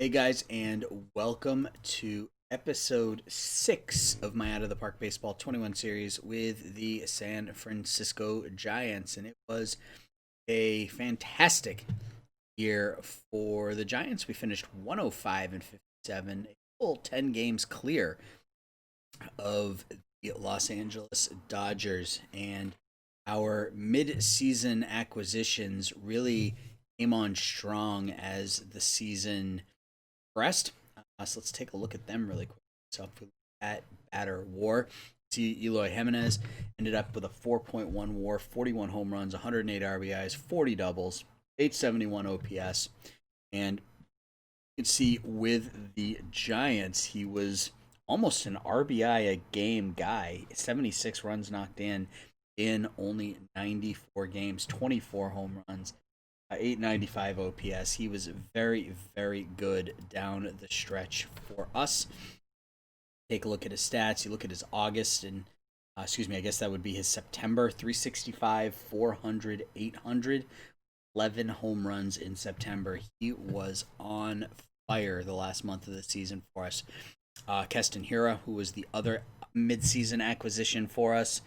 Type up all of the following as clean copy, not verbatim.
Hey guys, and welcome to episode 6 of my Out of the Park Baseball 21 series with the San Francisco Giants. And it was a fantastic year for the Giants. We finished 105 and 57, a full 10 games clear of the Los Angeles Dodgers. And our mid-season acquisitions really came on strong as the season progressed. So let's take a look at them really quick. So if we look at batter WAR, see Eloy Jimenez ended up with a 4.1 WAR, 41 home runs, 108 RBIs, 40 doubles, 871 OPS, and you can see with the Giants, he was almost an RBI a game guy. 76 runs knocked in only 94 games, 24 home runs, 895 OPS. He was very, very good down the stretch for us. Take a look at his stats. You look at his August and, I guess that would be his September. 365, 400, 800, 11 home runs in September. He was on fire the last month of the season for us. Keston Hiura, who was the other midseason acquisition for us,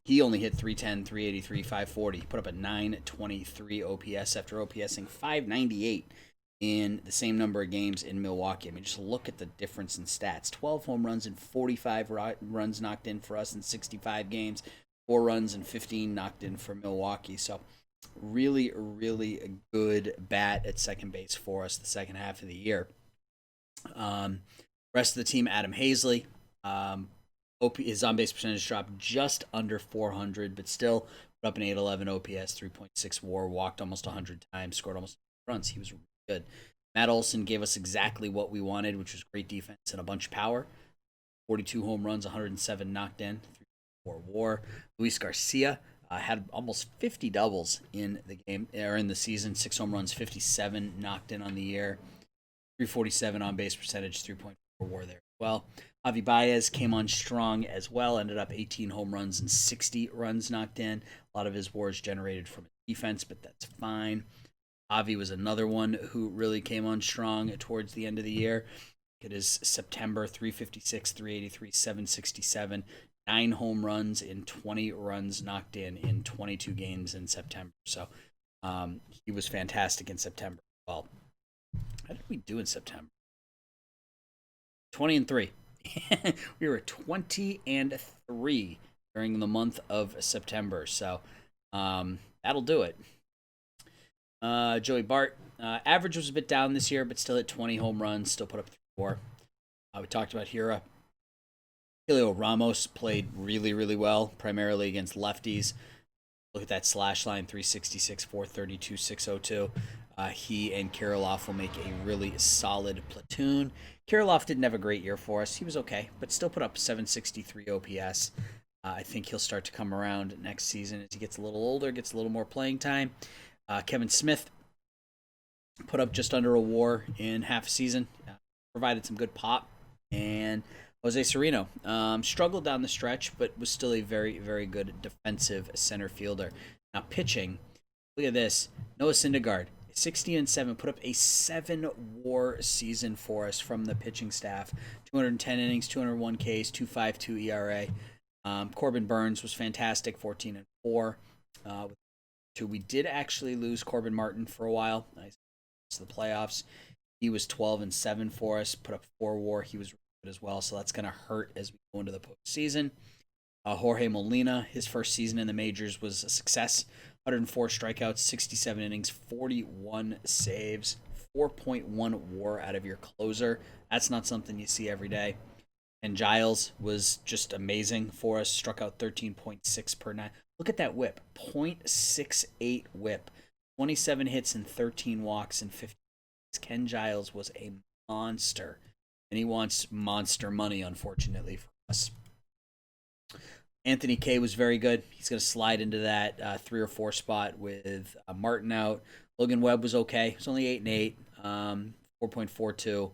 he only hit 310, 383, 540. He put up a 923 OPS after OPSing 598 in the same number of games in Milwaukee. I mean, just look at the difference in stats. 12 home runs and 45 runs knocked in for us in 65 games. 4 runs and 15 knocked in for Milwaukee. So really, really a good bat at second base for us the second half of the year. Rest of the team, Adam Hazley. His on base percentage dropped just under 400, but still put up an 811 OPS, 3.6 WAR, walked almost 100 times, scored almost runs. He was really good. Matt Olson gave us exactly what we wanted, which was great defense and a bunch of power. 42 home runs, 107 knocked in, 3.4 WAR. Luis Garcia had almost 50 doubles in the game or in the season. 6 home runs, 57 knocked in on the year. 347 on base percentage, 3.4 WAR there as well. Javi Baez came on strong as well, ended up 18 home runs and 60 runs knocked in. A lot of his WARs generated from defense, but that's fine. Javi was another one who really came on strong towards the end of the year. It is September, 356, 383, 767, 9 home runs and 20 runs knocked in 22 games in September. So he was fantastic in September. Well, how did we do in September? 20-3. We were 20-3 during the month of September. So that'll do it. Joey Bart, average was a bit down this year, but still at 20 home runs, still put up 3-4. We talked about Hiura. Helio Ramos played really, really well, primarily against lefties. Look at that slash line, 366, 432, 602. He and Kirilloff will make a really solid platoon. Kirilloff didn't have a great year for us. He was okay, but still put up 763 OPS. I think he'll start to come around next season as he gets a little older, gets a little more playing time. Kevin Smith put up just under a WAR in half a season, provided some good pop. And Jose Sereno struggled down the stretch, but was still a very, very good defensive center fielder. Now pitching, look at this. Noah Syndergaard, 60-7, put up a 7 WAR season for us from the pitching staff. 210 innings, 201 Ks, 2.52 ERA. Corbin Burns was fantastic, 14-4. We did actually lose Corbin Martin for a while. To the playoffs, he was 12-7 for us. Put up 4 WAR. He was good as well, so that's going to hurt as we go into the postseason. Jorge Molina, his first season in the majors was a success. 104 strikeouts, 67 innings, 41 saves, 4.1 WAR out of your closer. That's not something you see every day. And Giles was just amazing for us. Struck out 13.6 per 9. Look at that whip, .68 whip, 27 hits and 13 walks and 50. Ken Giles was a monster, and he wants monster money, unfortunately for us. Anthony Kay was very good. He's going to slide into that 3 or 4 spot with Martin out. Logan Webb was okay. He's only 8-8, 4.42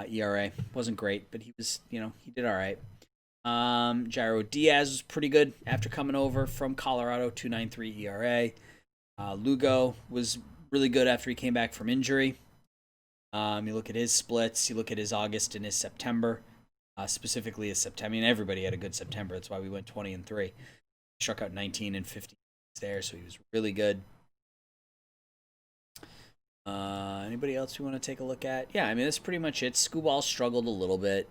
ERA. Wasn't great, but he was, he did all right. Jairo Diaz was pretty good after coming over from Colorado, 2.93 ERA. Lugo was really good after he came back from injury. You look at his splits, you look at his August and his September, specifically his September. I mean, everybody had a good September. That's why we went 20-3. Struck out 19 and 50 there, so he was really good. Anybody else we want to take a look at? Yeah, I mean, that's pretty much it. Skubal struggled a little bit.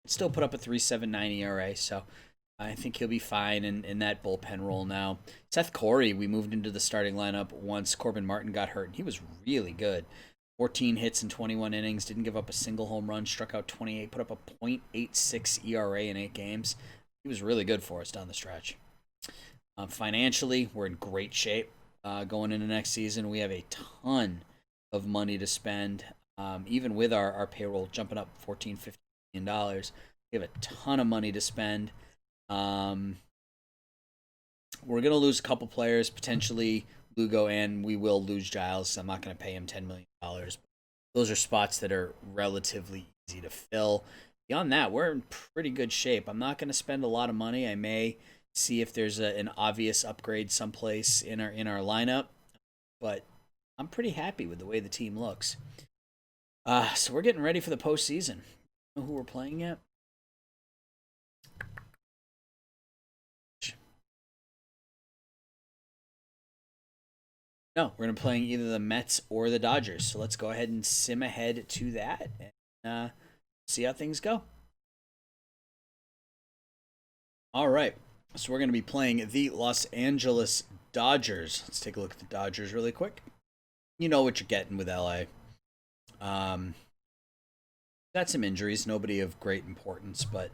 Still put up a 3.79 ERA, so I think he'll be fine in that bullpen role now. Seth Corey, we moved into the starting lineup once Corbin Martin got hurt, and he was really good. 14 hits in 21 innings, didn't give up a single home run, struck out 28, put up a .86 ERA in 8 games. He was really good for us down the stretch. Financially, we're in great shape going into next season. We have a ton of money to spend, even with our payroll jumping up $14-15 million. We have a ton of money to spend. We're going to lose a couple players, potentially Lugo, and we will lose Giles. So I'm not going to pay him $10 million. Those are spots that are relatively easy to fill. Beyond that, we're in pretty good shape. I'm not going to spend a lot of money. I may see if there's an obvious upgrade someplace in our lineup, but I'm pretty happy with the way the team looks. So we're getting ready for the postseason. Know who we're playing yet? No, we're going to be playing either the Mets or the Dodgers. So let's go ahead and sim ahead to that and see how things go. All right. So we're going to be playing the Los Angeles Dodgers. Let's take a look at the Dodgers really quick. You know what you're getting with LA. Got some injuries, nobody of great importance, but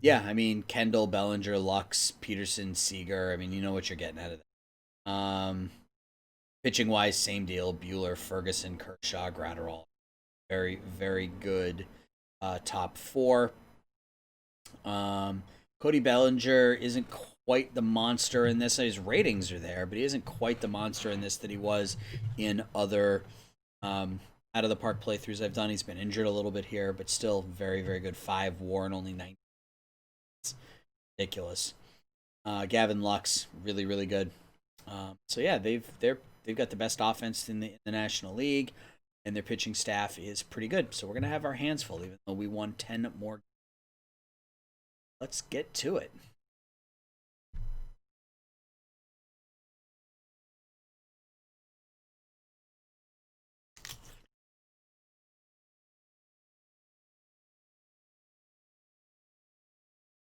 yeah, I mean, Kendall, Bellinger, Lux, Peterson, Seager. I mean, you know what you're getting out of that. Pitching wise, same deal. Bueller, Ferguson, Kershaw, Gratterall. Very, very good top 4. Cody Bellinger isn't quite the monster in this. His ratings are there, but he isn't quite the monster in this that he was in other out of the park playthroughs I've done. He's been injured a little bit here, but still very, very good. 5 WAR and only 9. It's ridiculous. Gavin Lux, really, really good. So yeah, they've got the best offense in the National League, and their pitching staff is pretty good. So we're gonna have our hands full, even though we won 10 more. Let's get to it.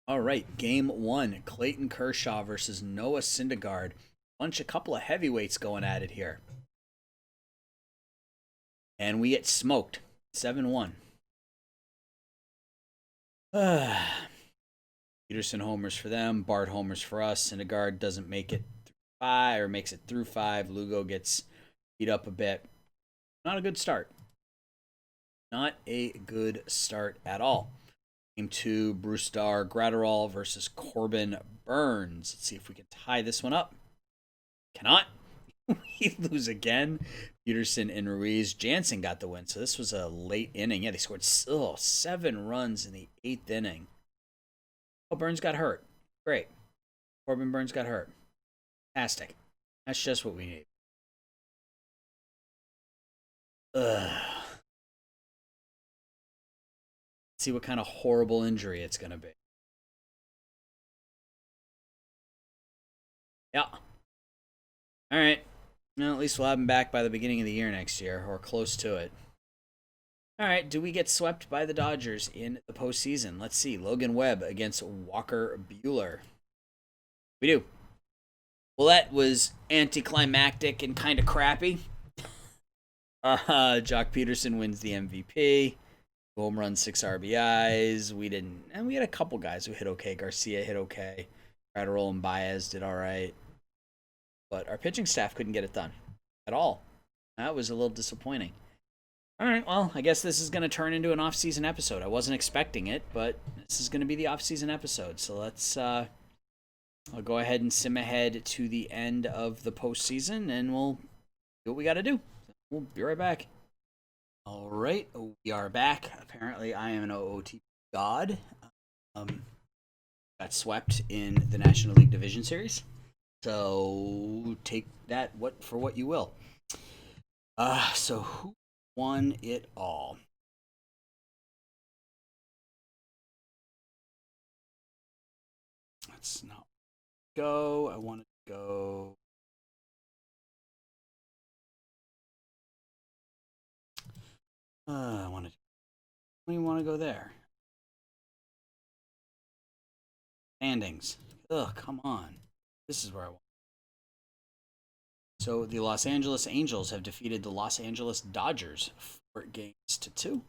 All right, game 1, Clayton Kershaw versus Noah Syndergaard. A couple of heavyweights going at it here. And we get smoked, 7-1. Peterson homers for them, Bart homers for us. Syndergaard doesn't make it through 5, or makes it through 5. Lugo gets beat up a bit. Not a good start. Not a good start at all. Game 2, Brusdar Gratterall versus Corbin Burns. Let's see if we can tie this one up. Cannot. We lose again. Peterson and Ruiz. Jansen got the win, so this was a late inning. Yeah, they scored 7 runs in the 8th inning. Oh, Burns got hurt. Great. Corbin Burns got hurt. Fantastic. That's just what we need. See what kind of horrible injury it's going to be. Yeah. All right. Well, at least we'll have him back by the beginning of the year next year, or close to it. All right. Do we get swept by the Dodgers in the postseason? Let's see. Logan Webb against Walker Buehler. We do. Well, that was anticlimactic and kind of crappy. Jock Peterson wins the MVP. Home run, 6 RBIs. We didn't, and we had a couple guys who hit okay. Garcia hit okay. Gratterall and Baez did all right. But our pitching staff couldn't get it done at all. That was a little disappointing. All right, well, I guess this is going to turn into an off-season episode. I wasn't expecting it, but this is going to be the off-season episode. So let's, I'll go ahead and sim ahead to the end of the postseason, and we'll do what we got to do. We'll be right back. All right, we are back. Apparently, I am an OOTP god. Got swept in the National League Division Series. So take that for what you will. So who won it all? Let's not go. I want to go. I want to. When do you want to go there? Standings. Ugh, come on. This is where I want. So the Los Angeles Angels have defeated the Los Angeles Dodgers 4 games to 2.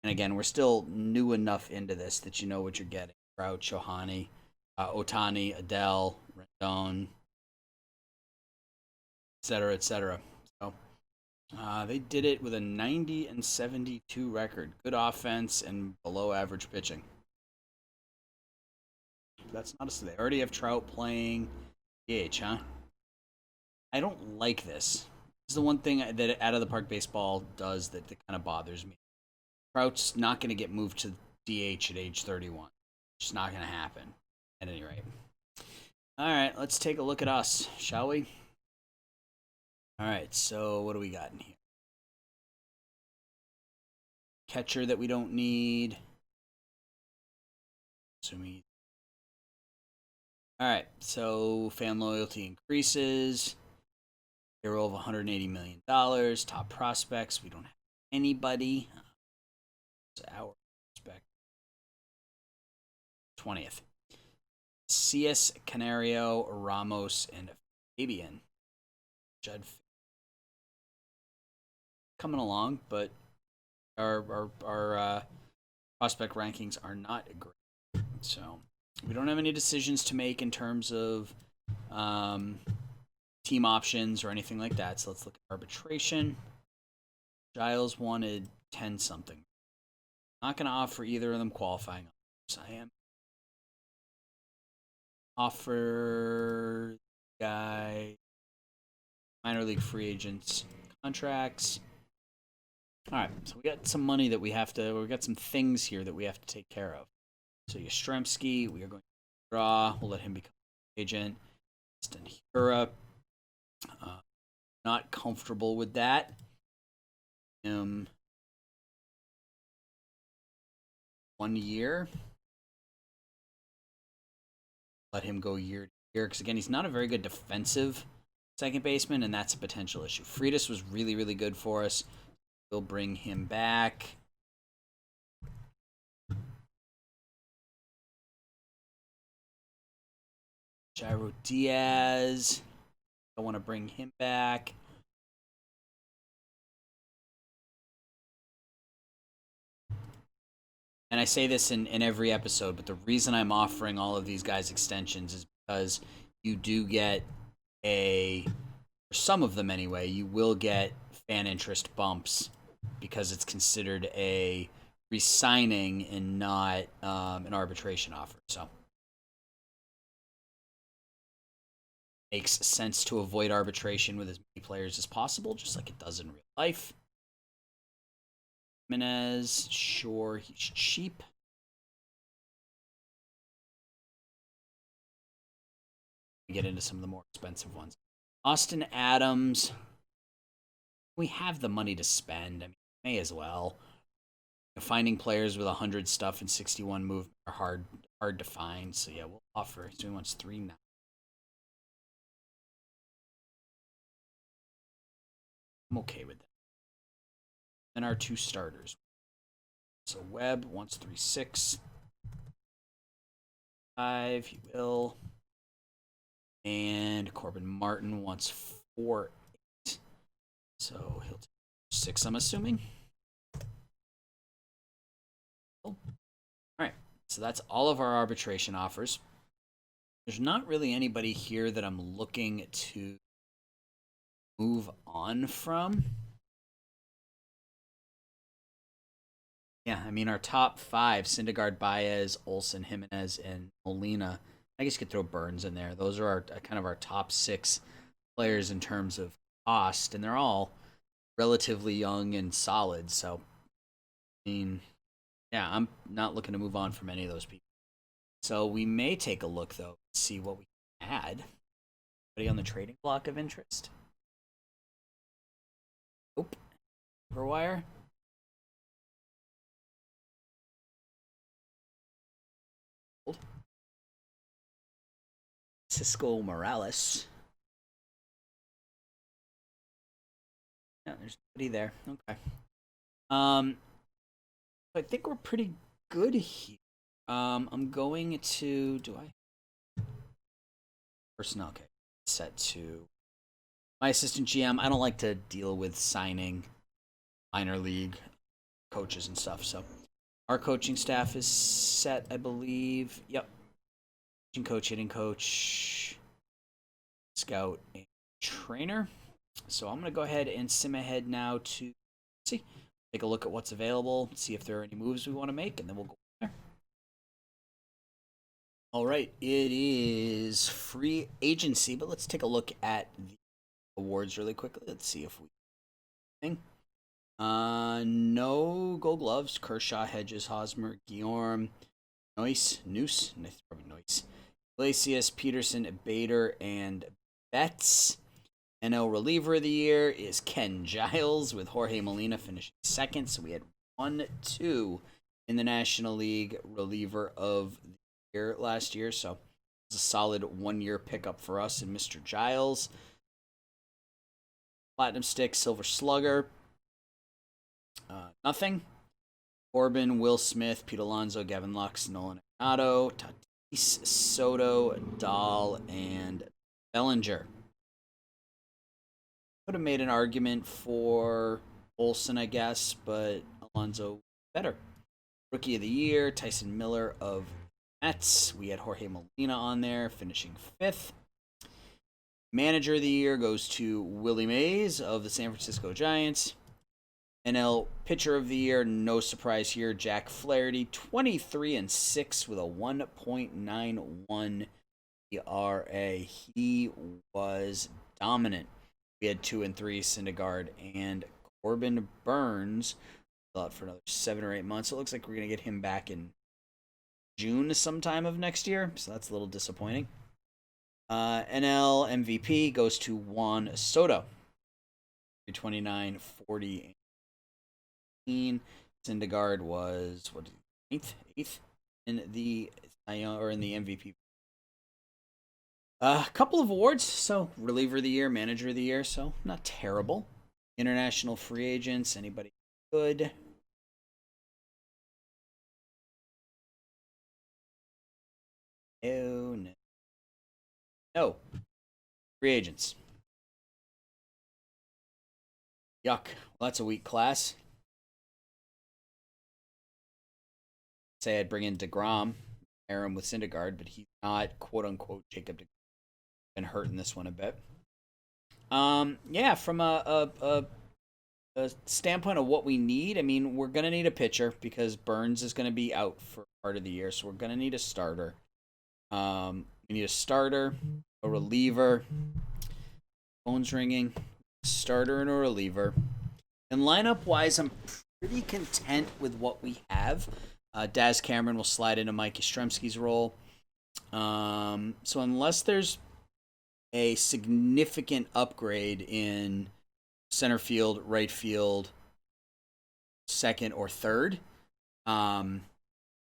And again, we're still new enough into this that you know what you're getting. Trout, Shohani, Otani, Adele, Rendon, etc., etc. So they did it with a 90-72 record. Good offense and below average pitching. That's not a. They already have Trout playing DH, huh? I don't like this. This is the one thing that out of the park baseball does that kind of bothers me. Trout's not going to get moved to DH at age 31. It's just not going to happen. At any rate. All right, let's take a look at us, shall we? All right, so what do we got in here? Catcher that we don't need. Assuming. All right, so fan loyalty increases. Payroll of $180 million. Top prospects, we don't have anybody. It's our prospect. 20th. CS, Canario, Ramos, and Fabian. Judd coming along, but our prospect rankings are not great. So we don't have any decisions to make in terms of team options or anything like that. So let's look at arbitration. Giles wanted 10 something. Not going to offer either of them qualifying offers. I am offer guy minor league free agents contracts. All right, so we got some money that we got some things here that we have to take care of. So Yastrzemski, we are going to draw. We'll let him become an agent. Stenhura, not comfortable with that. 1 year. Let him go year to year because again, he's not a very good defensive second baseman, and that's a potential issue. Freitas was really, really good for us. We'll bring him back. Jairo Diaz. I want to bring him back. And I say this in every episode, but the reason I'm offering all of these guys extensions is because you do get for some of them anyway, you will get fan interest bumps because it's considered a re-signing and not an arbitration offer. So makes sense to avoid arbitration with as many players as possible, just like it does in real life. Jimenez, sure, he's cheap. We get into some of the more expensive ones. Austin Adams, we have the money to spend. I mean, may as well. Finding players with 100 stuff and 61 movement are hard to find. So yeah, we'll offer. So he wants 3 now. I'm okay with that. Then our 2 starters. So Webb wants 3.6. 5, he will. And Corbin Martin wants 4.8. So he'll take 6, I'm assuming. All right. So that's all of our arbitration offers. There's not really anybody here that I'm looking to move on from. Yeah, I mean, our top 5, Syndergaard, Baez, Olsen, Jimenez, and Molina. I guess you could throw Burns in there. Those are our kind of our top 6 players in terms of cost, and they're all relatively young and solid. So, I mean, yeah, I'm not looking to move on from any of those people. So we may take a look, though, see what we can add. Anybody on the trading block of interest? Nope. Per wire. Cisco Morales. No, there's nobody there. Okay. Um, I think we're pretty good here. I'm going to. Do I? Personnel. Okay. Set to my assistant GM. I don't like to deal with signing minor league coaches and stuff. So our coaching staff is set, I believe. Yep. Coach, hitting coach, scout, and trainer. So I'm going to go ahead and sim ahead now to see, take a look at what's available, see if there are any moves we want to make, and then we'll go from there. All right, it is free agency, but let's take a look at the awards really quickly. Let's see if we. No Gold Gloves. Kershaw, Hedges, Hosmer, Guillaume, Noose, probably Noise. Iglesias, Peterson, Bader, and Betts. NL reliever of the year is Ken Giles, with Jorge Molina finishing second. So we had 1-2 in the National League reliever of the year last year. So it's a solid 1-year pickup for us and Mr. Giles. Platinum Stick, Silver Slugger. Nothing. Corbin, Will Smith, Pete Alonso, Gavin Lux, Nolan Arenado, Tatis, Soto, Dahl, and Bellinger. Could have made an argument for Olsen, I guess, but Alonso better. Rookie of the year, Tyson Miller of Mets. We had Jorge Molina on there, finishing 5th. Manager of the year goes to Willie Mays of the San Francisco Giants. NL pitcher of the year, no surprise here, Jack Flaherty, 23-6 with a 1.91 ERA. He was dominant. We had 2 and 3, Syndergaard and Corbin Burns. Thought for another 7 or 8 months. It looks like we're going to get him back in June sometime of next year, so that's a little disappointing. NL MVP goes to Juan Soto. 329, 40, 18. Syndergaard was what? 8th in the MVP. A couple of awards, so reliever of the year, manager of the year, so not terrible. International free agents, anybody good? No. Free agents. Yuck. Well, that's a weak class. Say I'd bring in DeGrom, pair him with Syndergaard, but he's not quote unquote Jacob DeGrom. Been hurting this one a bit. Yeah, from a standpoint of what we need, I mean, we're gonna need a pitcher because Burns is gonna be out for part of the year, so we're gonna need a starter. We need a starter, a reliever. Phone's ringing. Starter and a reliever. And lineup wise, I'm pretty content with what we have. Daz Cameron will slide into Mike Yastrzemski's role. So unless there's a significant upgrade in center field, right field, second or third, we're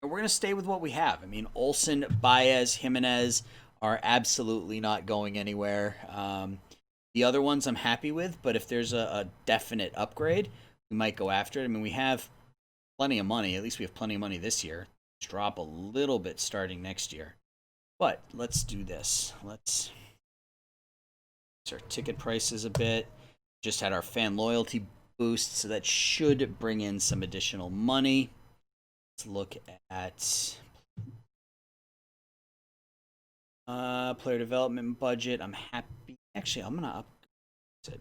going to stay with what we have. I mean, Olsen, Baez, Jimenez are absolutely not going anywhere. The other ones I'm happy with, but if there's a definite upgrade, we might go after it. I mean, we have plenty of money. At least we have plenty of money this year. Let's drop a little bit starting next year. But let's do this. Let's our ticket prices a bit. Just had our fan loyalty boost, so that should bring in some additional money. Let's look at player development budget. I'm happy. Actually, I'm gonna up it.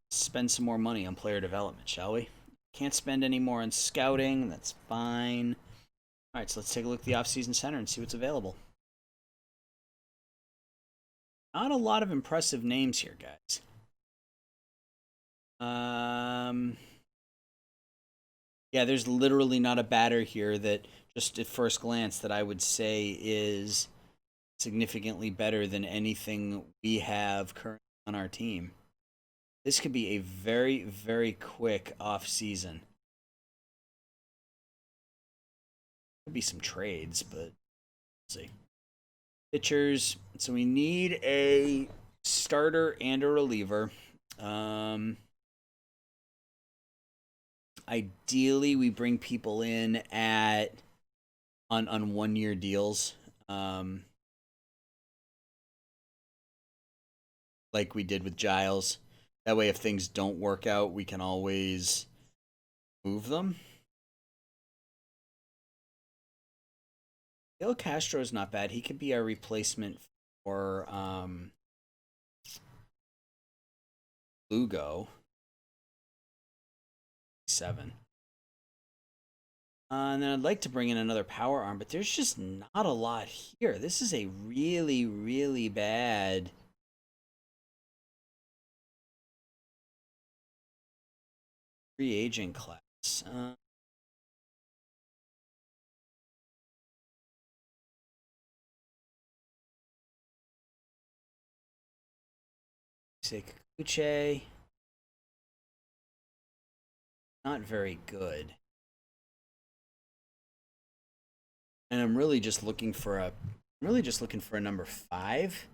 Spend some more money on player development, shall we? Can't spend any more on scouting. That's fine. All right, so let's take a look at the off-season center and see what's available. Not a lot of impressive names here, guys. Yeah, there's literally not a batter here that, just at first glance, that I would say is significantly better than anything we have currently on our team. This could be a very, very quick off season. Could be some trades, but we'll see. Pitchers. So we need a starter and a reliever. Um, Ideally, we bring people in at on 1 year deals, like we did with Giles. That way, if things don't work out, we can always move them. Il Castro is not bad. He could be our replacement for Lugo. 7. And then I'd like to bring in another power arm, but there's just not a lot here. This is a really, really bad free agent class. Say Kikuchi, not very good. And I'm really just looking for a number 5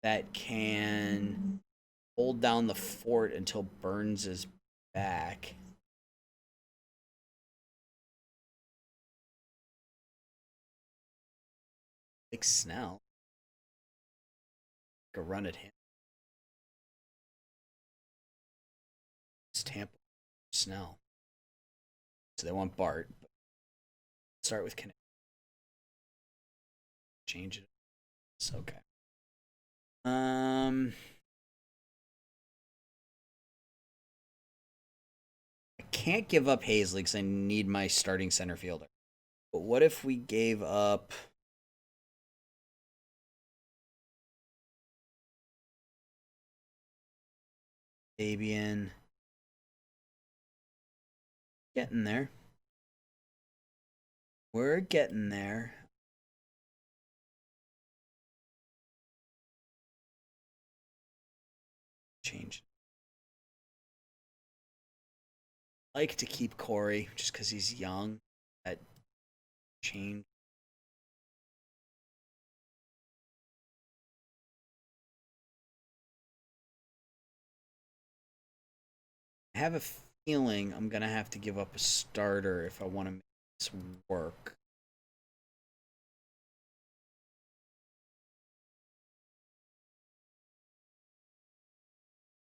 that can hold down the fort until Burns is back. Like Snell. Take a run at him. It's Tampa. Snell. So they want Bart. Start with Connect. Change it. It's okay. I can't give up Hazley because I need my starting center fielder. But what if we gave up Fabian? Getting there. We're getting there. Change. I like to keep Corey just because he's young. That change. I have a feeling I'm gonna have to give up a starter if I want to make this work.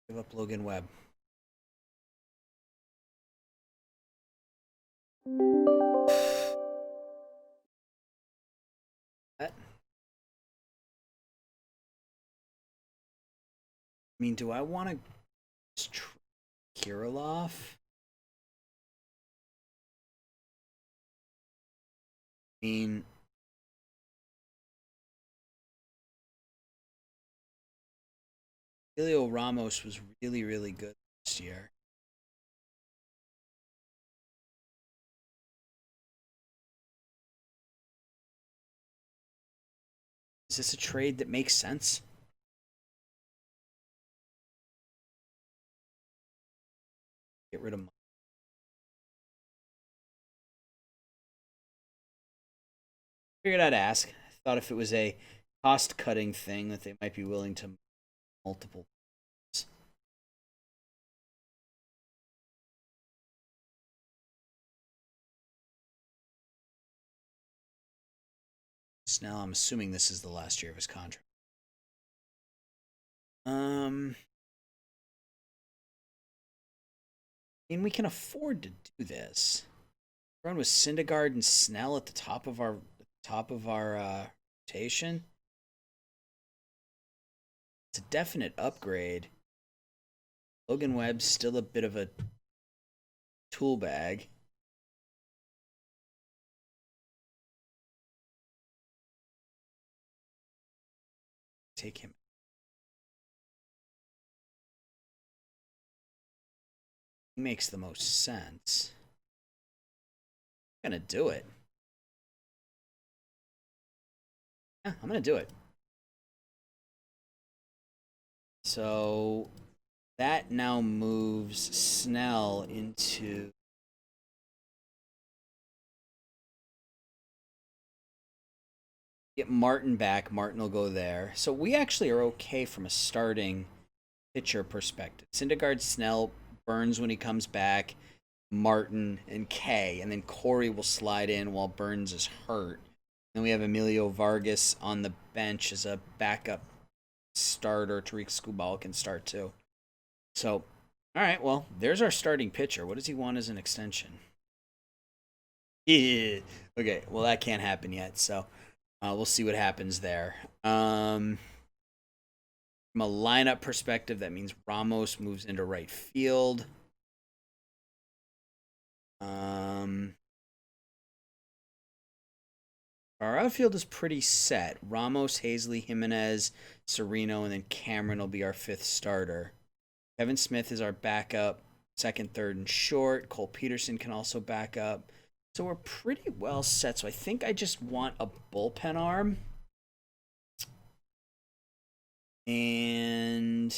Give up Logan Webb. I mean, do I want to Kirilov? I mean, Elio Ramos was really, really good this year. Is this a trade that makes sense? Get rid of. Figured I'd ask. I thought if it was a cost-cutting thing that they might be willing to multiple. Snell, I'm assuming this is the last year of his contract. I mean, we can afford to do this. Run with Syndergaard and Snell at the top of our rotation. It's a definite upgrade. Logan Webb's still a bit of a tool bag. Take him. He makes the most sense. I'm gonna do it. Yeah, I'm gonna do it. So That now moves Snell into. Get Martin back. Martin will go there. So we actually are okay from a starting pitcher perspective. Syndergaard, Snell, Burns when he comes back, Martin, and Kay. And then Corey will slide in while Burns is hurt. Then we have Emilio Vargas on the bench as a backup starter. Tariq Skubal can start too. So, all right, well, there's our starting pitcher. What does he want as an extension? Yeah. Okay, well, that can't happen yet. So we'll see what happens there. From a lineup perspective, that means Ramos moves into right field. Our outfield is pretty set. Ramos, Hazley, Jimenez, Sereno, and then Cameron will be our fifth starter. Kevin Smith is our backup, second, third, and short. Cole Peterson can also back up. So we're pretty well set. So I think I just want a bullpen arm. And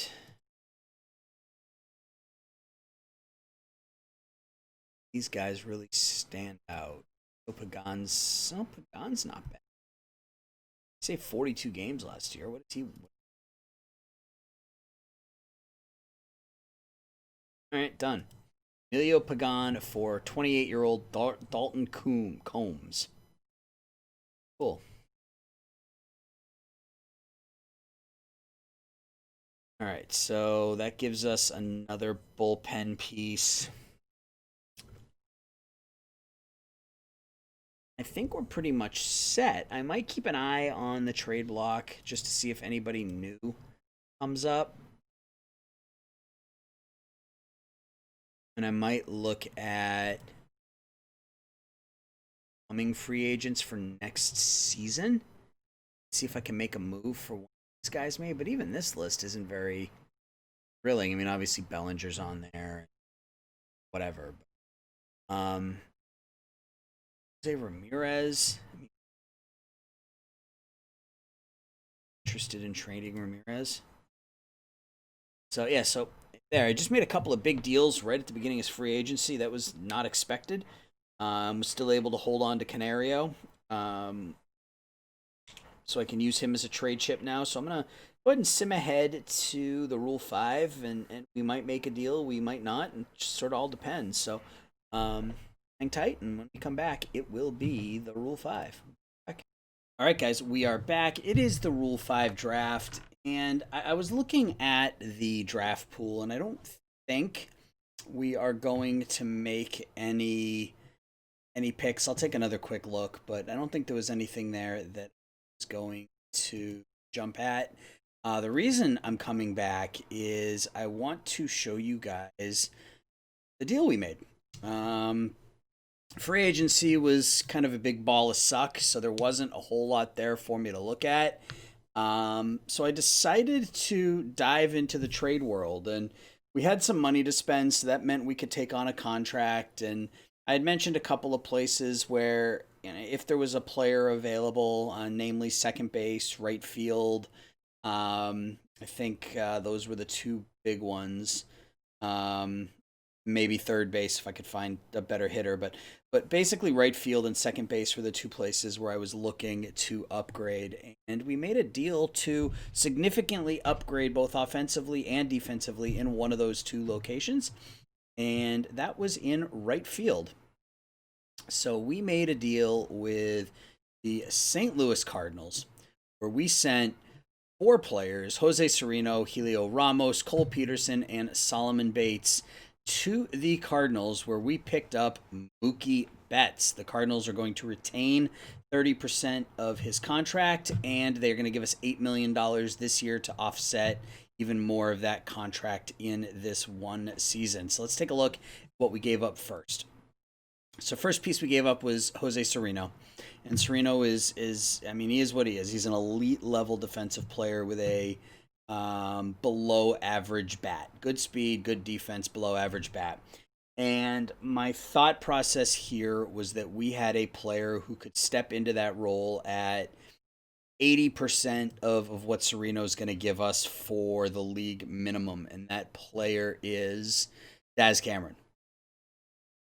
these guys really stand out. Pagan's not bad. I say 42 games last year. What is he? All right, done. Emilio Pagan for 28-year-old Dalton Combs. Cool. All right, so that gives us another bullpen piece. I think we're pretty much set. I might keep an eye on the trade block just to see if anybody new comes up. And I might look at coming free agents for next season. See if I can make a move for one of these guys, maybe. But even this list isn't very thrilling. I mean, obviously Bellinger's on there, whatever. Jose Ramirez. Interested in trading Ramirez. So yeah, so there, I just made a couple of big deals right at the beginning of his free agency. That was not expected. Still able to hold on to Canario. So I can use him as a trade chip now. So I'm going to go ahead and sim ahead to the Rule 5, and we might make a deal, we might not, and it just sort of all depends. So hang tight, and when we come back, it will be the Rule 5. All right, guys, we are back. It is the Rule 5 draft, and I was looking at the draft pool, and I don't think we are going to make any picks. I'll take another quick look, but I don't think there was anything there that was going to jump at. The reason I'm coming back is I want to show you guys the deal we made. Free agency was kind of a big ball of suck, so there wasn't a whole lot there for me to look at. So I decided to dive into the trade world, and we had some money to spend, so that meant we could take on a contract. And I had mentioned a couple of places where, you know, if there was a player available, namely second base, right field, I think those were the two big ones. Maybe third base if I could find a better hitter, but basically right field and second base were the two places where I was looking to upgrade, and we made a deal to significantly upgrade both offensively and defensively in one of those two locations, and that was in right field. So we made a deal with the St. Louis Cardinals where we sent four players: Jose Sereno, Helio Ramos, Cole Peterson, and Solomon Bates to the Cardinals, where we picked up Mookie Betts. The Cardinals are going to retain 30% of his contract, and they're going to give us $8 million this year to offset even more of that contract in this one season. So let's take a look at what we gave up first. So first piece we gave up was Jose Sereno. And Sereno is I mean, he is what he is. He's an elite level defensive player with a below average bat. Good speed, good defense, below average bat. And my thought process here was that we had a player who could step into that role at 80% of what Sereno's going to give us for the league minimum, and that player is Daz Cameron.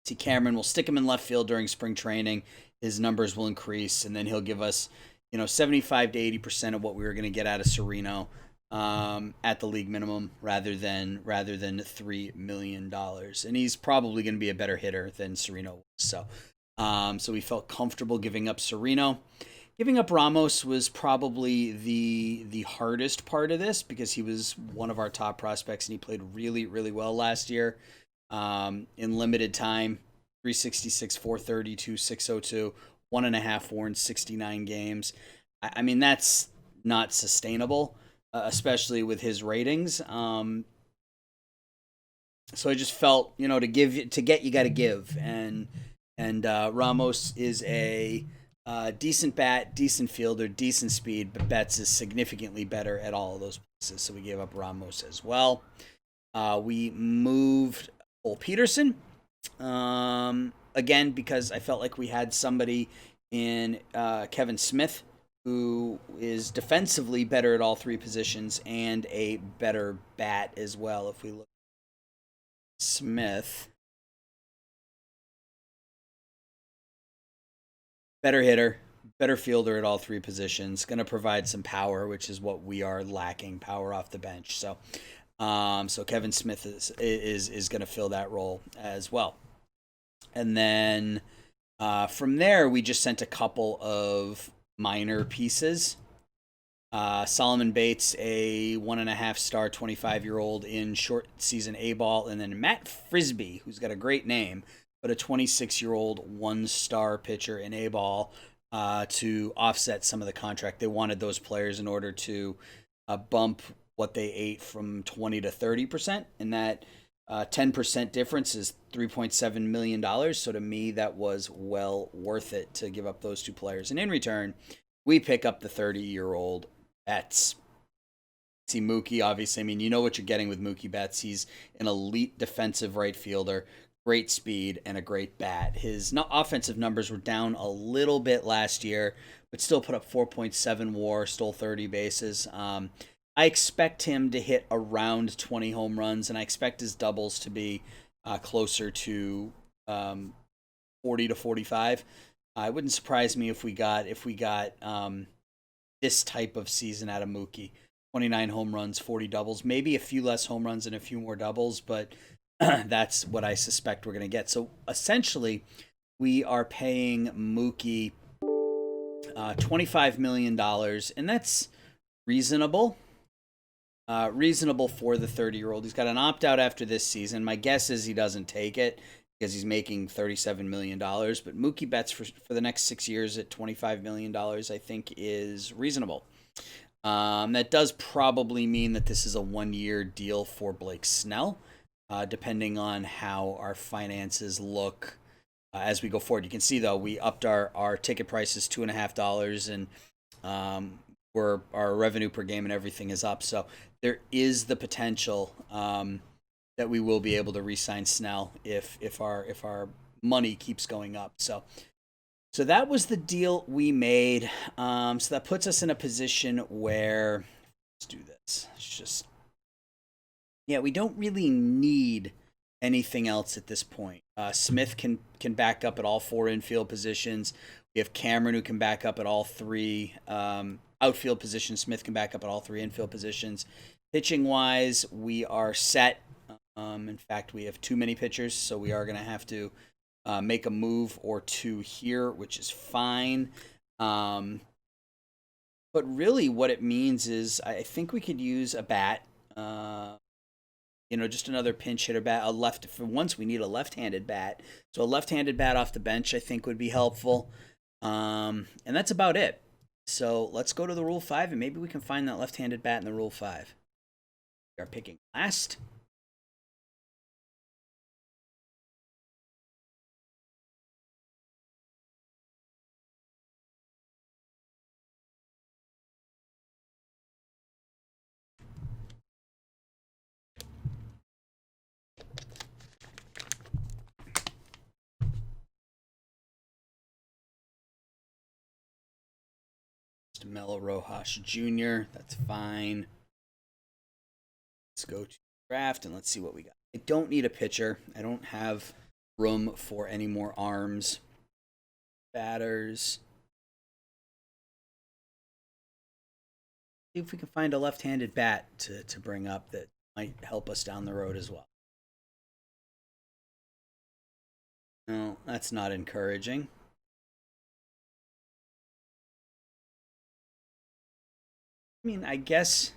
See, Cameron will stick him in left field during spring training. His numbers will increase, and then he'll give us, 75 to 80% of what we were going to get out of Sereno at the league minimum, rather than $3 million. And he's probably going to be a better hitter than Sereno was. So we felt comfortable giving up Sereno. Giving up Ramos was probably the hardest part of this, because he was one of our top prospects and he played really, really well last year. In limited time, 366, 432, 602, 1.5 WAR in 69 games. I mean, that's not sustainable, especially with his ratings. So I just felt, to get, you got to give. And Ramos is a decent bat, decent fielder, decent speed, but Betts is significantly better at all of those places. So we gave up Ramos as well. We moved Cole Peterson, again, because I felt like we had somebody in Kevin Smith, who is defensively better at all three positions and a better bat as well. If we look at Smith, better hitter, better fielder at all three positions, going to provide some power, which is what we are lacking, power off the bench. So Kevin Smith is going to fill that role as well. And then from there, we just sent a couple of minor pieces. Solomon Bates, a 1.5-star 25-year-old in short season A-ball. And then Matt Frisbee, who's got a great name, but a 26-year-old 1-star pitcher in A-ball, to offset some of the contract. They wanted those players in order to bump what they ate from 20 to 30%, and that 10% difference is $3.7 million. So to me, that was well worth it to give up those two players. And in return, we pick up the 30-year-old Betts. See, Mookie, obviously, I mean, you know what you're getting with Mookie Betts. He's an elite defensive right fielder, great speed, and a great bat. His offensive numbers were down a little bit last year, but still put up 4.7 WAR, stole 30 bases. I expect him to hit around 20 home runs, and I expect his doubles to be closer to 40 to 45. It wouldn't surprise me if we got this type of season out of Mookie. 29 home runs, 40 doubles, maybe a few less home runs and a few more doubles, but that's what I suspect we're going to get. So essentially, we are paying Mookie $25 million, and that's reasonable. Reasonable for the 30-year-old. He's got an opt-out after this season. My guess is he doesn't take it because he's making $37 million. But Mookie Betts for the next 6 years at $25 million, I think, is reasonable. That does probably mean that this is a one-year deal for Blake Snell, depending on how our finances look as we go forward. You can see, though, we upped our ticket prices $2.50, and our revenue per game and everything is up. So there is the potential that we will be able to re-sign Snell if our money keeps going up. So that was the deal we made. So that puts us in a position where, let's do this. We don't really need anything else at this point. Smith can back up at all four infield positions. We have Cameron, who can back up at all three outfield positions. Smith can back up at all three infield positions. Pitching wise, we are set. In fact, we have too many pitchers, so we are going to have to make a move or two here, which is fine. But really what it means is I think we could use a bat, just another pinch hitter bat, for once we need a left-handed bat. So a left-handed bat off the bench I think would be helpful. And that's about it. So let's go to the Rule 5, and maybe we can find that left-handed bat in the Rule 5. We are picking last. just Melo Rojas Jr. That's fine. Let's go to draft and let's see what we got. I don't need a pitcher. I don't have room for any more arms. Batters. See if we can find a left-handed bat to bring up that might help us down the road as well. No, that's not encouraging. I mean, I guess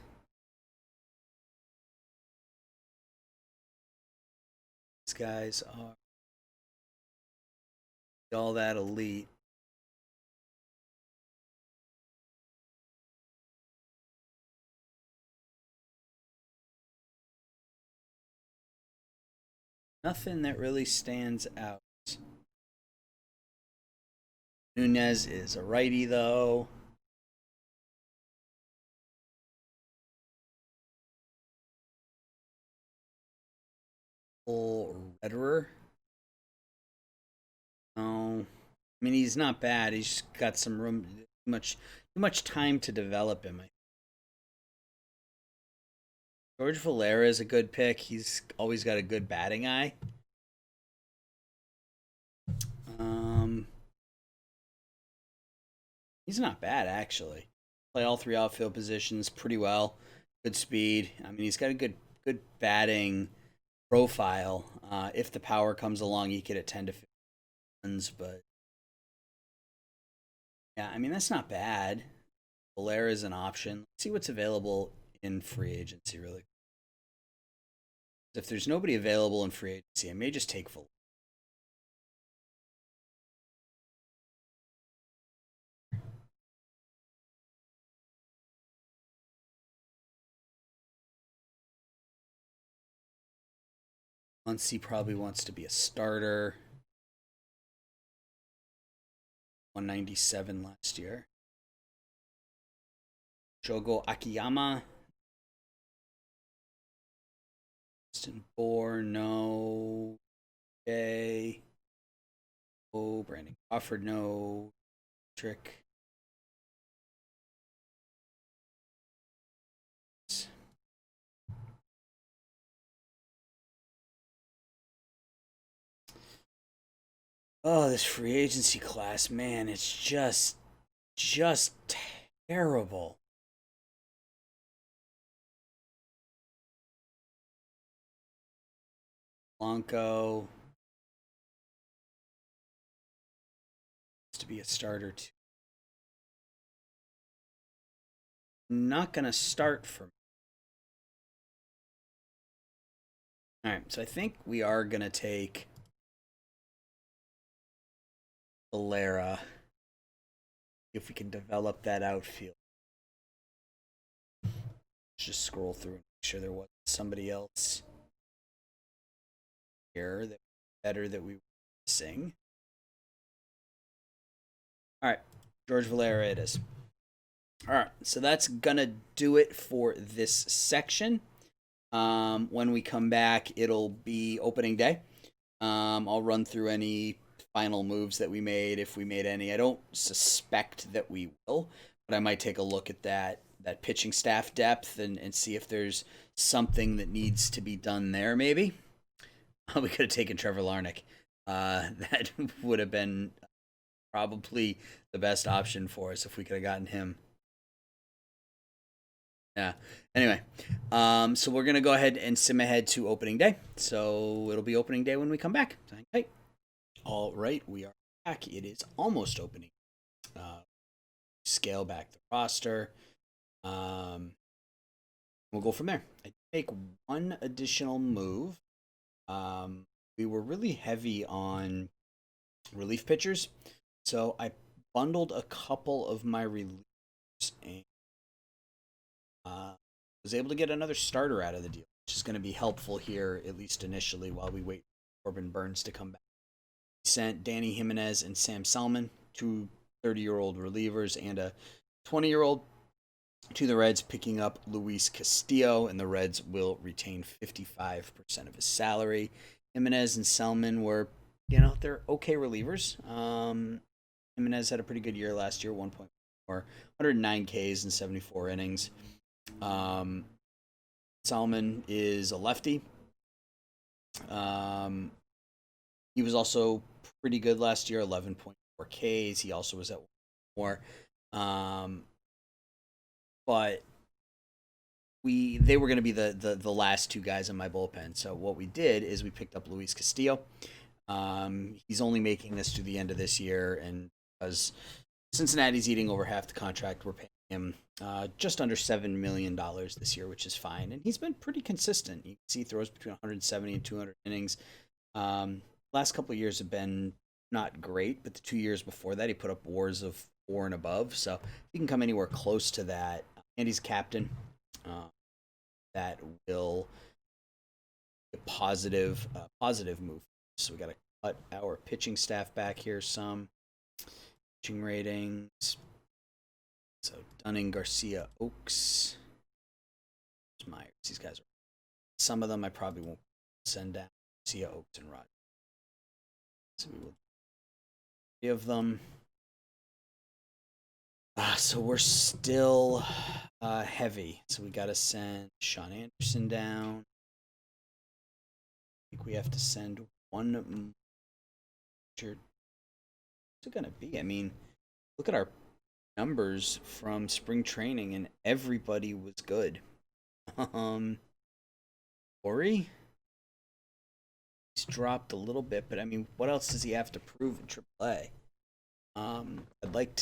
these guys are all that elite. Nothing that really stands out. Nunez is a righty, though. Redderer. No, I mean he's not bad. He's just got some room, too much time to develop him. George Valera is a good pick. He's always got a good batting eye. He's not bad actually. Play all three outfield positions pretty well. Good speed. I mean, he's got a good batting profile. If the power comes along, he could at 10 to 15 runs. But yeah, I mean that's not bad. Valera is an option. Let's see what's available in free agency really. If there's nobody available in free agency, I may just take Valera. Muncy probably wants to be a starter. 197 last year. Shogo Akiyama. Austin Bohr, no. Okay. Oh, Brandon Crawford, no. Trick. Oh, this free agency class, man, it's just terrible. Blanco to be a starter too. Not gonna start for me. All right, so I think we are gonna take Valera if we can develop that outfield. Just scroll through and make sure there wasn't somebody else here that better that we were missing. All right, George Valera it is. All right, so that's gonna do it for this section. When we come back, it'll be opening day. I'll run through any final moves that we made, if we made any. I don't suspect that we will, but I might take a look at that pitching staff depth and see if there's something that needs to be done there. Maybe we could have taken Trevor Larnach. That would have been probably the best option for us if we could have gotten him. Yeah. Anyway, so we're gonna go ahead and sim ahead to opening day. So it'll be opening day when we come back. Okay. All right, we are back. It is almost opening. Scale back the roster. We'll go from there. I make one additional move. We were really heavy on relief pitchers, so I bundled a couple of my relievers and was able to get another starter out of the deal, which is going to be helpful here, at least initially, while we wait for Corbin Burns to come back. We sent Danny Jimenez and Sam Salmon, two 30-year-old relievers and a 20-year-old, to the Reds, picking up Luis Castillo, and the Reds will retain 55% of his salary. Jimenez and Salmon were, they're okay relievers. Jimenez had a pretty good year last year, 1.1 or 109 Ks in 74 innings. Um, Solomon is a lefty. Um, he was also pretty good last year, 11.4 Ks. He also was at more. Um, but they were going to be the last two guys in my bullpen. So what we did is we picked up Luis Castillo. He's only making this to the end of this year, and because Cincinnati's eating over half the contract, we're paying him just under $7 million this year, which is fine. And he's been pretty consistent. You can see he throws between 170 and 200 innings. Last couple of years have been not great, but the 2 years before that, he put up WARs of 4 and above. So if he can come anywhere close to that, and he's captain, that will be a positive move. So we got to cut our pitching staff back here some. Pitching ratings. So Dunning, Garcia, Oaks, Myers. These guys are. Some of them I probably won't send down. Garcia, Oaks, and Rod. So we will. 3 of them. So we're still heavy. So we got to send Sean Anderson down. I think we have to send one. What's it going to be? I mean, look at our numbers from spring training, and everybody was good. Corey? He's dropped a little bit, but I mean, what else does he have to prove in AAA? I'd like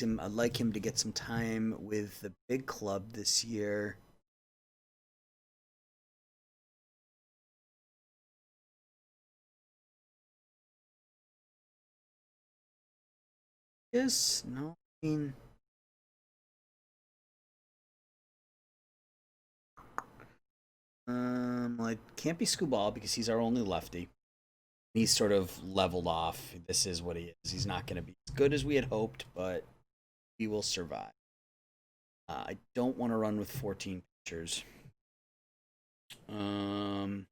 him to get some time with the big club this year. Yes, no, I mean, well, it can't be Scuball because he's our only lefty. He's sort of leveled off. This is what he is. He's not going to be as good as we had hoped, but we will survive. I don't want to run with 14 pitchers. And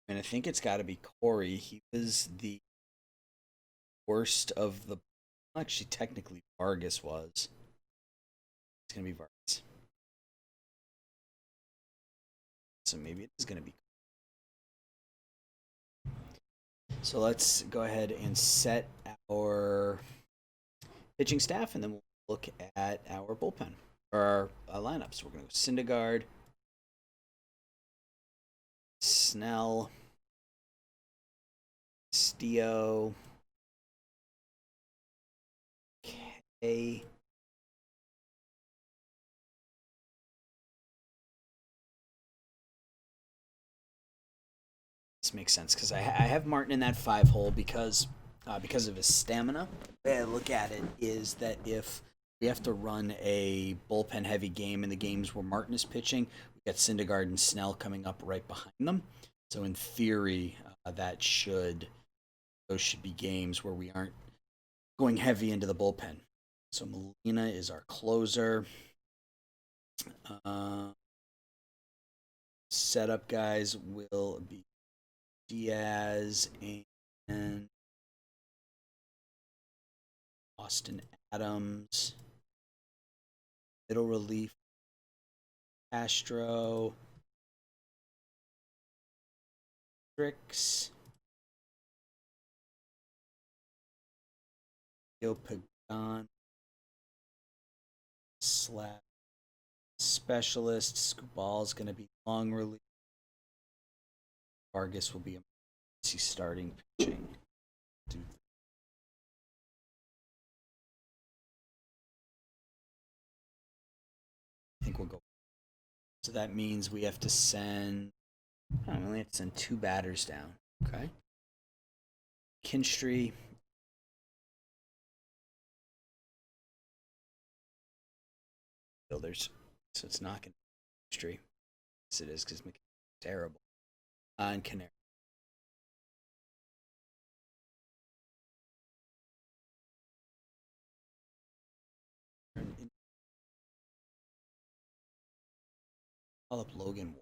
I think it's got to be Corey. He was the worst of the. Actually, technically, Vargas was. It's going to be Vargas. So maybe it is going to be. So let's go ahead and set our pitching staff, and then we'll look at our bullpen or our lineups. We're going to go Syndergaard, Snell, Stio, K. This makes sense because I have Martin in that 5 hole because of his stamina. The way I look at it is that if we have to run a bullpen heavy game in the games where Martin is pitching, we got Syndergaard and Snell coming up right behind them. So in theory, those should be games where we aren't going heavy into the bullpen. So Molina is our closer. Setup guys will be Diaz and Austin Adams. Middle relief, Castro, Tricks, Yo Pagan, Slap, Specialist. Scuball's going to be long relief. Vargas will be emergency starting pitching. I think we'll go. So that means we have to send. We only have to send 2 batters down. Okay. Kinstry. Builders. So it's not going to be Kinstry. Yes, it is because McKinnon's terrible. And Canary. Call up Logan.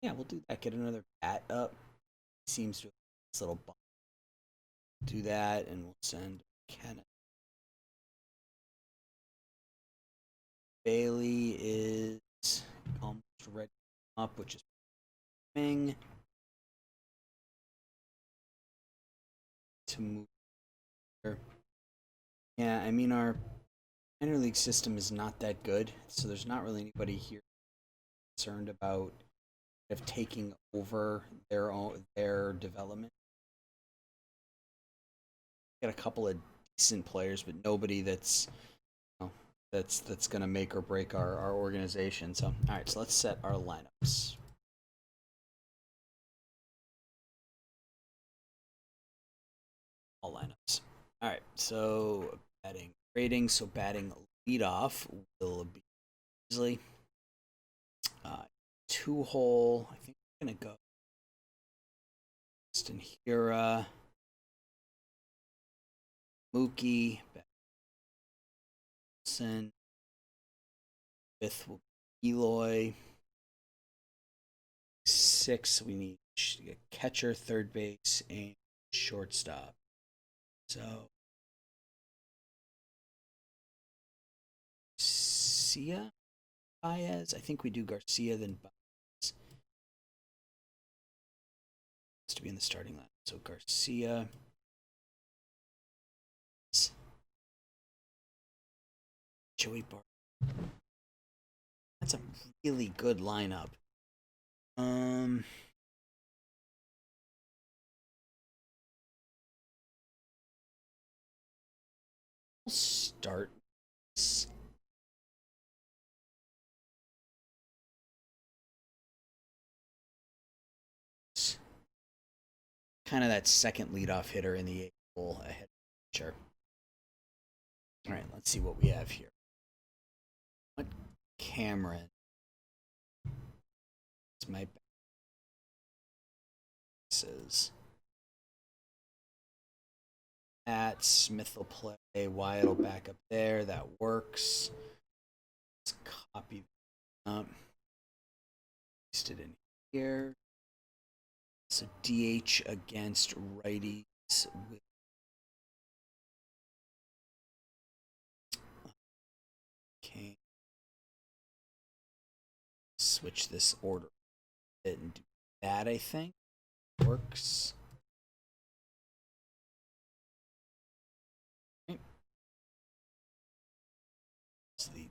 Yeah, we'll do that. Get another bat up. Seems to this little bump. Do that, and we'll send Kenneth. Bailey is almost ready up, which is coming to move here. Yeah, I mean our minor league system is not that good, so there's not really anybody here concerned about of taking over their development. Got a couple of decent players, but nobody that's that's gonna make or break our organization. So all right, so let's set our lineups. All lineups. All right, so batting rating. So batting leadoff will be easily two hole. I think we're gonna go Justin Hira, Mookie, Benson. Fifth will be Eloy. Six, we need a catcher, third base, and shortstop. So Garcia, Baez. I think we do Garcia then Baez. Has to be in the starting line. So Garcia, Joey Bart. That's a really good lineup. We'll start. Kind of that second leadoff hitter in the eighth hole ahead. Sure. All right, let's see what we have here. What Cameron? It's my says. At Smith will play. Wyatt will back up there. That works. Let's copy that. Paste it in here. So DH against righties with okay. Switch this order and do that. I think works. Okay. So the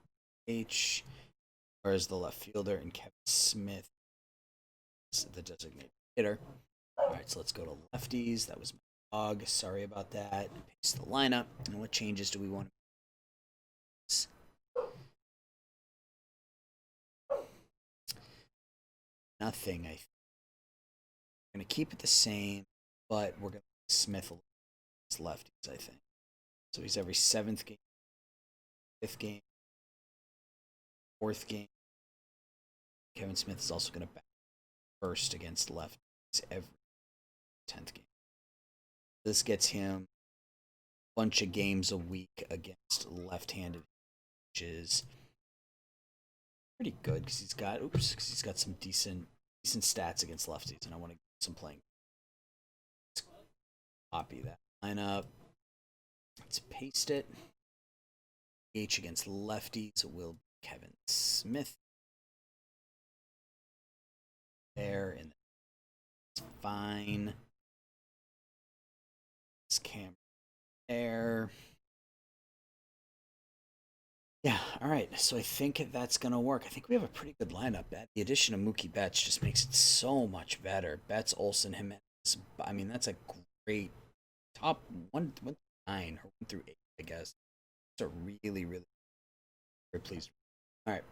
H, or is the left fielder, and Kevin Smith is the designated hitter. All right, so let's go to lefties. That was my dog. Sorry about that. Paste the lineup. And what changes do we want to make? Nothing, I think. We're going to keep it the same, but we're going to Smith lefties, I think. So he's every seventh game, fifth game, fourth game. Kevin Smith is also going to bat first against lefties every 10th game. This gets him a bunch of games a week against left-handed, which is pretty good because he's got some decent stats against lefties, and I want to get some playing. Let's copy that lineup. Let's paste it. H against lefties will be Kevin Smith. There, and it's fine. This camera there. Yeah, all right. So I think that's going to work. I think we have a pretty good lineup. The addition of Mookie Betts just makes it so much better. Betts, Olsen, Jimenez. I mean, that's a great top 1 to 9 or 1 through 8, I guess. It's a really, really very pleased. All right.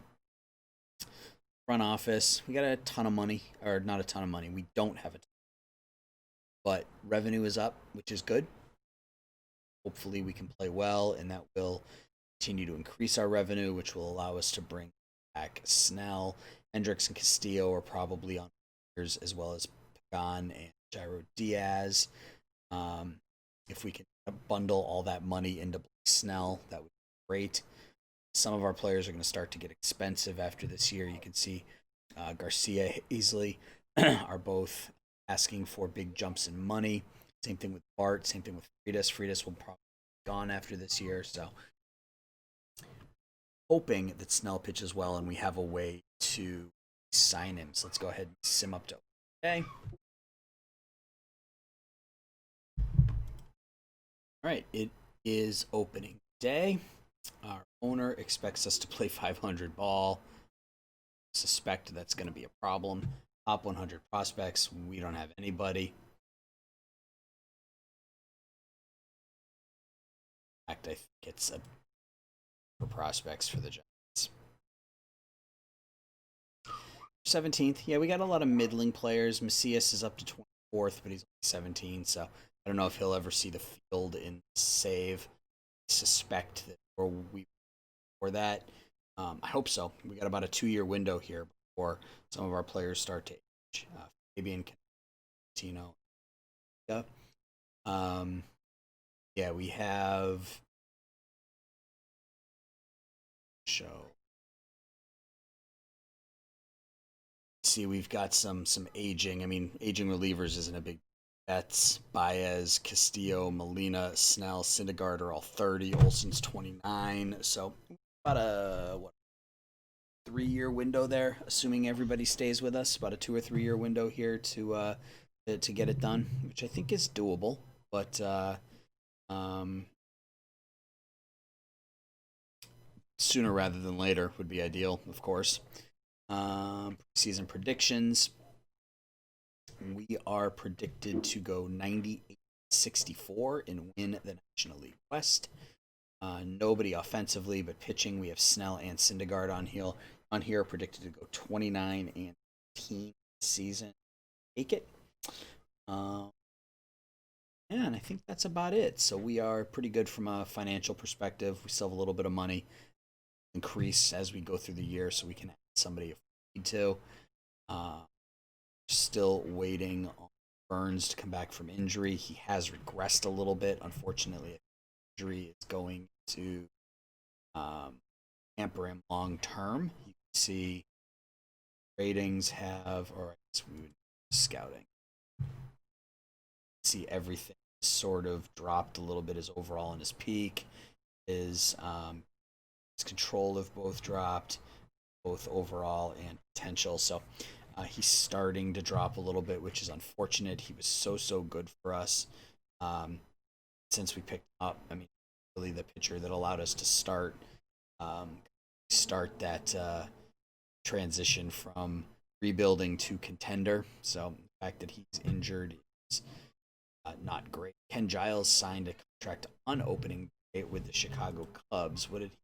Front office. We got a ton of money, or not a ton of money. We don't have a ton. But revenue is up, which is good. Hopefully we can play well, and that will continue to increase our revenue, which will allow us to bring back Snell. Hendricks and Castillo are probably on players, as well as Pagan and Jairo Diaz. If we can bundle all that money into Snell, that would be great. Some of our players are going to start to get expensive after this year. You can see Garcia, Easley are both asking for big jumps in money. Same thing with Bart. Same thing with Freitas. Freitas will probably be gone after this year. So hoping that Snell pitches well and we have a way to sign him. So let's go ahead and sim up to okay. All right, it is opening day. Our owner expects us to play 500 ball. Suspect that's going to be a problem. Top 100 prospects, we don't have anybody. In fact, I think it's for prospects for the Giants. 17th, yeah, we got a lot of middling players. Macias is up to 24th, but he's only 17, so I don't know if he'll ever see the field in save. I suspect that for that. I hope so. We got about a 2-year window here before some of our players start to age. Fabian Cantino. Yeah. Yeah, we have show. See, we've got some aging. I mean, aging relievers isn't a big. Betts, Baez, Castillo, Molina, Snell, Syndergaard are all 30. Olson's 29. So about a 3-year window there, assuming everybody stays with us. About a 2 or 3-year window here to get it done, which I think is doable. But sooner rather than later would be ideal, of course. Season predictions. We are predicted to go 98-64 and win the National League West. Nobody offensively, but pitching, we have Snell and Syndergaard on here predicted to go 29-18 season. Take it. And I think that's about it. So we are pretty good from a financial perspective. We still have a little bit of money increase as we go through the year, so we can add somebody if we need to. Still waiting on Burns to come back from injury. He has regressed a little bit. Unfortunately, injury is going to hamper him long term. You can see ratings have, or I guess we would scouting. See everything sort of dropped a little bit. His overall and his peak, his control have both dropped, both overall and potential. So he's starting to drop a little bit, which is unfortunate. He was so good for us since we picked him up. I mean, really the pitcher that allowed us to start that transition from rebuilding to contender. So the fact that he's injured is not great. Ken Giles signed a contract on opening day with the Chicago Cubs. What did he?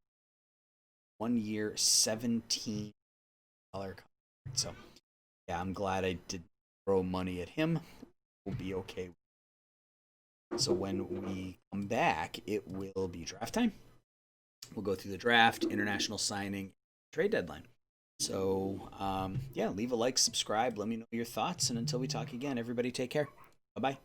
1 year, $17 contract. So yeah, I'm glad I did throw money at him. We'll be okay. So when we come back, it will be draft time. We'll go through the draft, international signing, trade deadline. So yeah, leave a like, subscribe, let me know your thoughts, and until we talk again, everybody take care. Bye-bye.